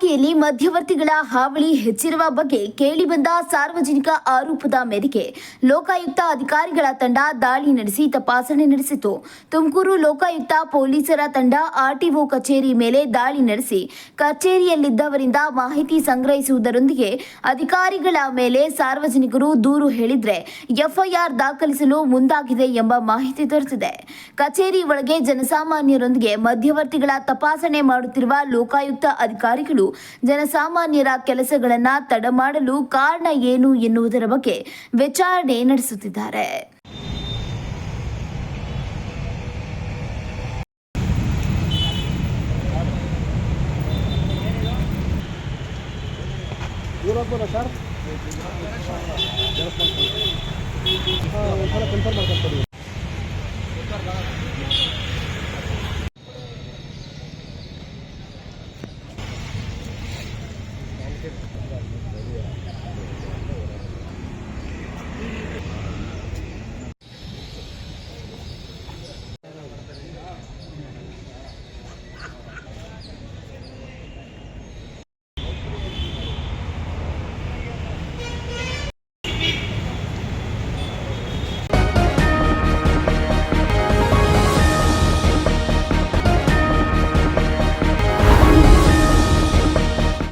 ಇಲಾಖೆಯಲ್ಲಿ ಮಧ್ಯವರ್ತಿಗಳ ಹಾವಳಿ ಹೆಚ್ಚಿರುವ ಬಗ್ಗೆ ಕೇಳಿಬಂದ ಸಾರ್ವಜನಿಕ ಆರೋಪದ ಮೇರೆಗೆ ಲೋಕಾಯುಕ್ತ ಅಧಿಕಾರಿಗಳ ತಂಡ ದಾಳಿ ನಡೆಸಿ ತಪಾಸಣೆ ನಡೆಸಿತು. ತುಮಕೂರು ಲೋಕಾಯುಕ್ತ ಪೊಲೀಸರ ತಂಡ ಆರ್ಟಿಒ ಕಚೇರಿ ಮೇಲೆ ದಾಳಿ ನಡೆಸಿ ಕಚೇರಿಯಲ್ಲಿದ್ದವರಿಂದ ಮಾಹಿತಿ ಸಂಗ್ರಹಿಸುವುದರೊಂದಿಗೆ ಅಧಿಕಾರಿಗಳ ಮೇಲೆ ಸಾರ್ವಜನಿಕರು ದೂರು ಹೇಳಿದ್ರೆ ಎಫ್ಐಆರ್ ದಾಖಲಿಸಲು ಮುಂದಾಗಿದೆ ಎಂಬ ಮಾಹಿತಿ ದೊರೆತಿದೆ. ಕಚೇರಿ ಒಳಗೆ ಜನಸಾಮಾನ್ಯರೊಂದಿಗೆ ಮಧ್ಯವರ್ತಿಗಳ ತಪಾಸಣೆ ಮಾಡುತ್ತಿರುವ ಲೋಕಾಯುಕ್ತ ಅಧಿಕಾರಿಗಳು ಜನಸಾಮಾನ್ಯರ ಕೆಲಸಗಳನ್ನು ತಡ ಮಾಡಲು ಕಾರಣ ಏನು ಎನ್ನುವುದರ ಬಗ್ಗೆ ವಿಚಾರಣೆ ನಡೆಸುತ್ತಿದ್ದಾರೆ. ಕನ್ಫರ್ಮ್ ಮಾಡ್ಕೊಳ್ತೀವಿ.